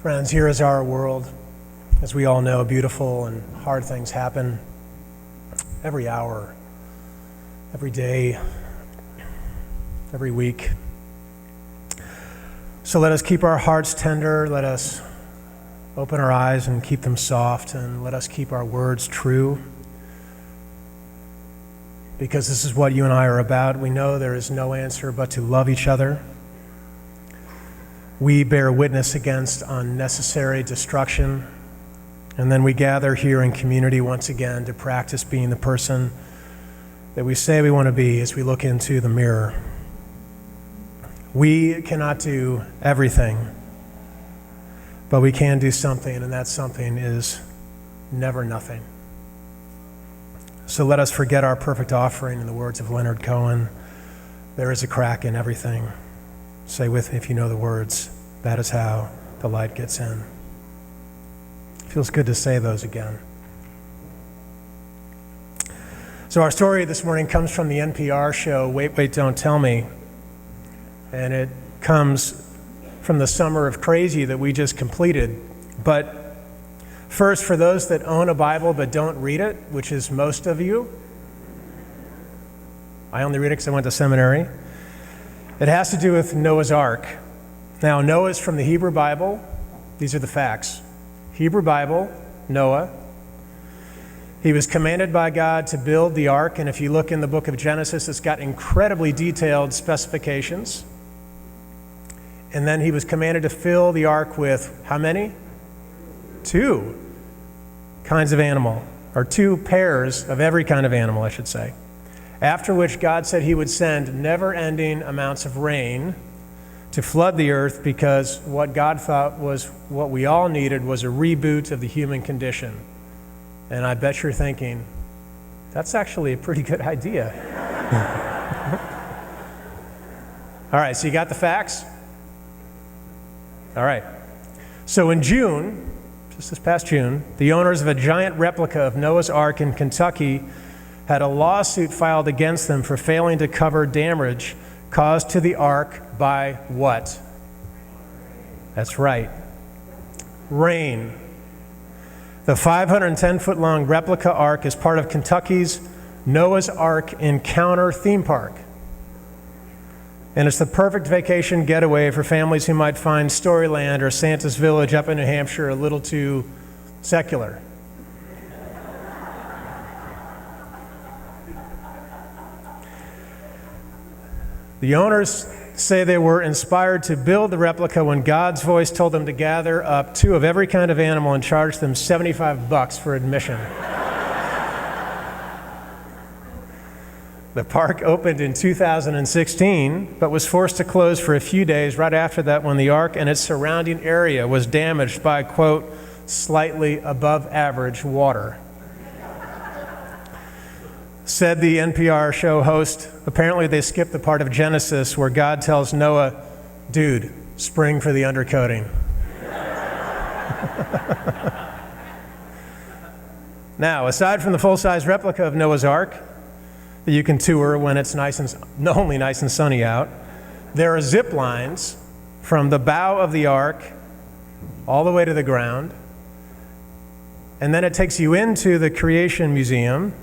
Friends, here is our world. As we all know, beautiful and hard things happen every hour, every day, every week. So let us keep our hearts tender, let us open our eyes and keep them soft, and let us keep our words true. Because this is what you and I are about. We know there is no answer but to love each other. We bear witness against unnecessary destruction, and then we gather here in community once again to practice being the person that we say we want to be as we look into the mirror. We cannot do everything, but we can do something, and that something is never nothing. So let us forget our perfect offering, in the words of Leonard Cohen. There is a crack in everything. Say with me if you know the words. That is how the light gets in. Feels good to say those again. So our story this morning comes from the NPR show, Wait, Wait, Don't Tell Me. And it comes from the summer of crazy that we just completed. But first, for those that own a Bible but don't read it, which is most of you, I only read it because I went to seminary. It has to do with Noah's Ark. Now, Noah is from the Hebrew Bible. These are the facts. Hebrew Bible, Noah. He was commanded by God to build the ark, and if you look in the book of Genesis, it's got incredibly detailed specifications. And then he was commanded to fill the ark with how many? 2 kinds of animal, or 2 pairs of every kind of animal, I should say. After which God said he would send never-ending amounts of rain to flood the earth, because what God thought was what we all needed was a reboot of the human condition. And I bet you're thinking, that's actually a pretty good idea. All right, so you got the facts? All right. So in June, just this past June, the owners of a giant replica of Noah's Ark in Kentucky had a lawsuit filed against them for failing to cover damage caused to the ark by what? That's right. Rain. The 510-foot-long replica ark is part of Kentucky's Noah's Ark Encounter theme park. And it's the perfect vacation getaway for families who might find Storyland or Santa's Village up in New Hampshire a little too secular. The owners say they were inspired to build the replica when God's voice told them to gather up 2 of every kind of animal and charge them $75 for admission. The park opened in 2016, but was forced to close for a few days right after that when the ark and its surrounding area was damaged by, quote, slightly above average water. Said the NPR show host, apparently they skipped the part of Genesis where God tells Noah, dude, spring for the undercoating. Now, aside from the full-size replica of Noah's Ark that you can tour when it's only nice and sunny out, there are zip lines from the bow of the ark all the way to the ground. And then it takes you into the Creation Museum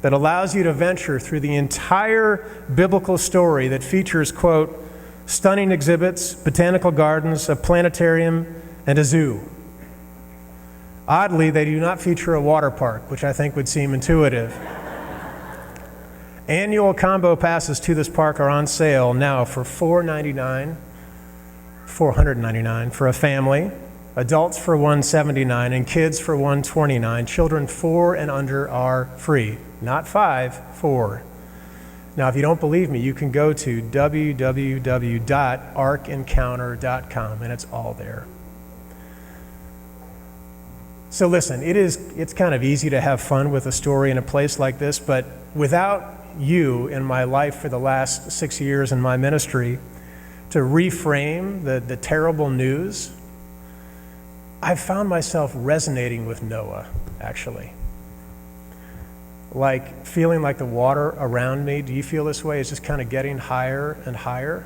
that allows you to venture through the entire biblical story that features, quote, stunning exhibits, botanical gardens, a planetarium, and a zoo. Oddly, they do not feature a water park, which I think would seem intuitive. Annual combo passes to this park are on sale now for $499 for a family, adults for $179, and kids for $129. Children 4 and under are free. Not 5, 4. Now, if you don't believe me, you can go to www.arkencounter.com, and it's all there. So listen, it's kind of easy to have fun with a story in a place like this, but without you in my life for the last 6 years in my ministry to reframe the terrible news, I've found myself resonating with Noah, actually. Like feeling like the water around me, do you feel this way? It's just kind of getting higher and higher.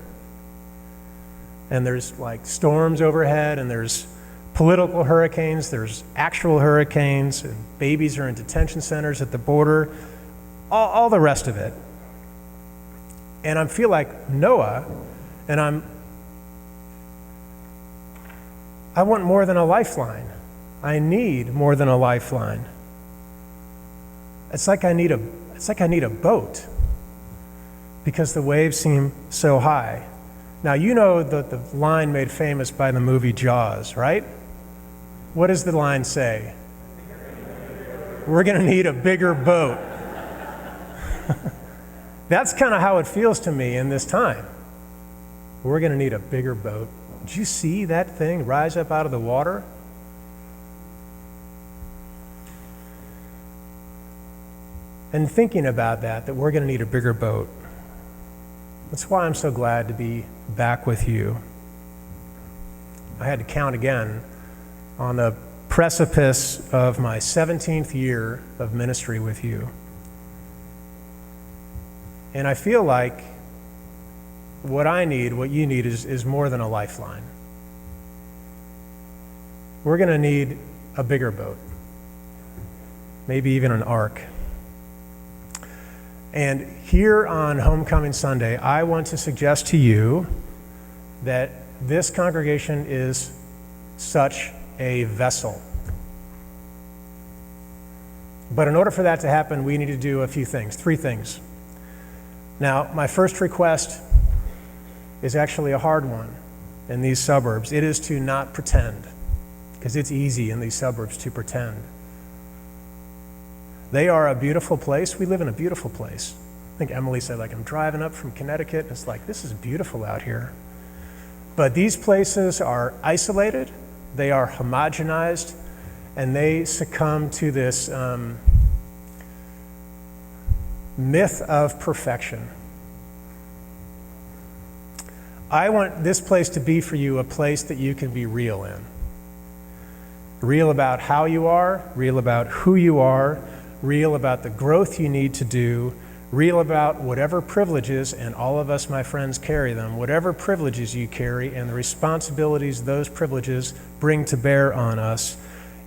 And there's like storms overhead, and there's political hurricanes, there's actual hurricanes, and babies are in detention centers at the border, all the rest of it. And I feel like Noah, and I want more than a lifeline. I need more than a lifeline. It's like I need a boat because the waves seem so high. Now, you know the line made famous by the movie Jaws, right? What does the line say? We're going to need a bigger boat. That's kind of how it feels to me in this time. We're going to need a bigger boat. Did you see that thing rise up out of the water? And thinking about that we're going to need a bigger boat. That's why I'm so glad to be back with you. I had to count again on the precipice of my 17th year of ministry with you. And I feel like what I need, what you need, is more than a lifeline. We're going to need a bigger boat, maybe even an ark. And here on Homecoming Sunday, I want to suggest to you that this congregation is such a vessel. But in order for that to happen, we need to do a few things, 3 things. Now, my first request is actually a hard one in these suburbs. It is to not pretend, because it's easy in these suburbs to pretend. They are a beautiful place. We live in a beautiful place. I think Emily said, I'm driving up from Connecticut, and it's like, this is beautiful out here. But these places are isolated, they are homogenized, and they succumb to this myth of perfection. I want this place to be for you a place that you can be real in. Real about how you are, real about who you are, real about the growth you need to do, real about whatever privileges, and all of us, my friends, carry them, whatever privileges you carry and the responsibilities those privileges bring to bear on us.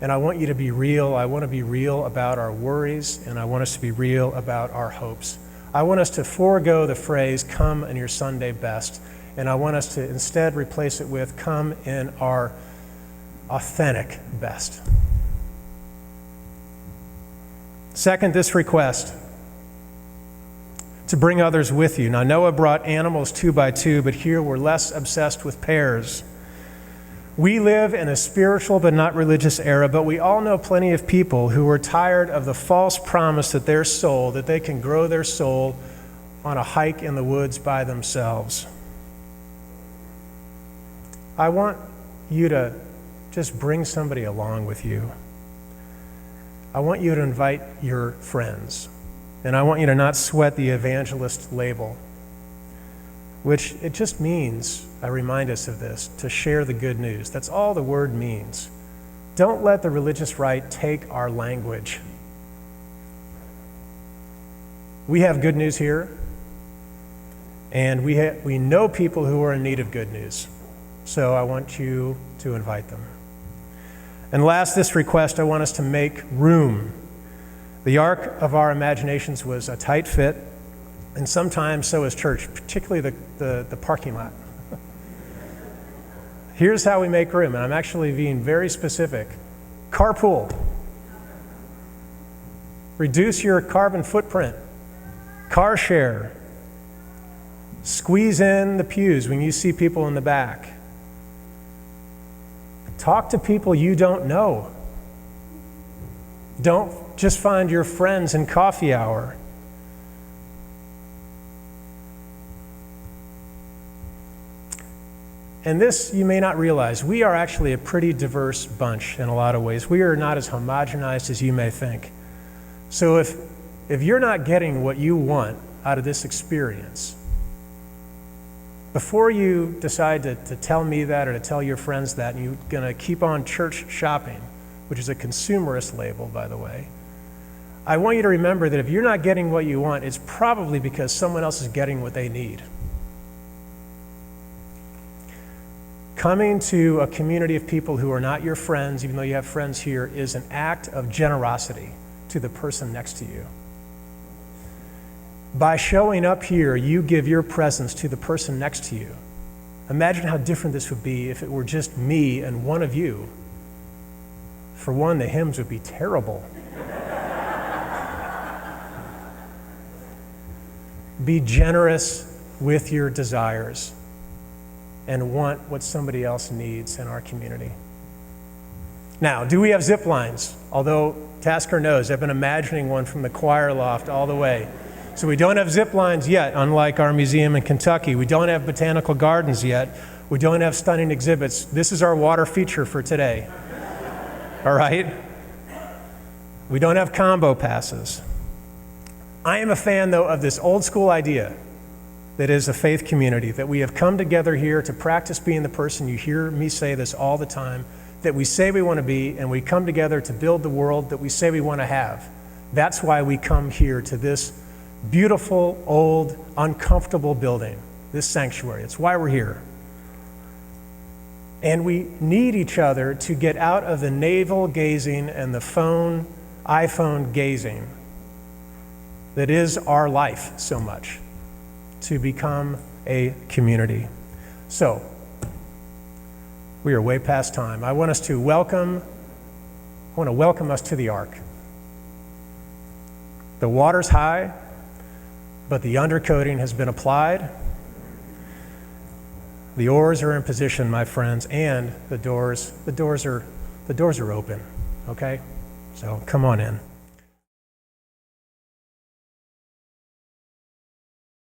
And I want you to be real. I want to be real about our worries, and I want us to be real about our hopes. I want us to forego the phrase, come in your Sunday best, and I want us to instead replace it with, come in our authentic best. Second, this request, to bring others with you. Now, Noah brought animals 2 by 2, but here we're less obsessed with pairs. We live in a spiritual but not religious era, but we all know plenty of people who are tired of the false promise that their soul, that they can grow their soul on a hike in the woods by themselves. I want you to just bring somebody along with you. I want you to invite your friends. And I want you to not sweat the evangelist label, which it just means, I remind us of this, to share the good news. That's all the word means. Don't let the religious right take our language. We have good news here, and we know people who are in need of good news. So I want you to invite them. And last, this request, I want us to make room. The ark of our imaginations was a tight fit, and sometimes so is church, particularly the parking lot. Here's how we make room, and I'm actually being very specific. Carpool. Reduce your carbon footprint. Car share. Squeeze in the pews when you see people in the back. Talk to people you don't know. Don't just find your friends in coffee hour. And this, you may not realize, we are actually a pretty diverse bunch in a lot of ways. We are not as homogenized as you may think. So if you're not getting what you want out of this experience, before you decide to tell me that or to tell your friends that, and you're going to keep on church shopping, which is a consumerist label, by the way, I want you to remember that if you're not getting what you want, it's probably because someone else is getting what they need. Coming to a community of people who are not your friends, even though you have friends here, is an act of generosity to the person next to you. By showing up here, you give your presence to the person next to you. Imagine how different this would be if it were just me and one of you. For one, the hymns would be terrible. Be generous with your desires and want what somebody else needs in our community. Now, do we have zip lines? Although Tasker knows, I've been imagining one from the choir loft all the way. So we don't have zip lines yet, unlike our museum in Kentucky. We don't have botanical gardens yet. We don't have stunning exhibits. This is our water feature for today. All right? We don't have combo passes. I am a fan, though, of this old school idea that is a faith community, that we have come together here to practice being the person. You hear me say this all the time, that we say we want to be, and we come together to build the world that we say we want to have. That's why we come here to this beautiful, old, uncomfortable building, this sanctuary. It's why we're here. And we need each other to get out of the navel gazing and the iPhone gazing that is our life so much, to become a community. So, we are way past time. I want to welcome us to the Ark. The water's high, but the undercoating has been applied. The oars are in position, my friends, and the doors are open. Okay? So come on in.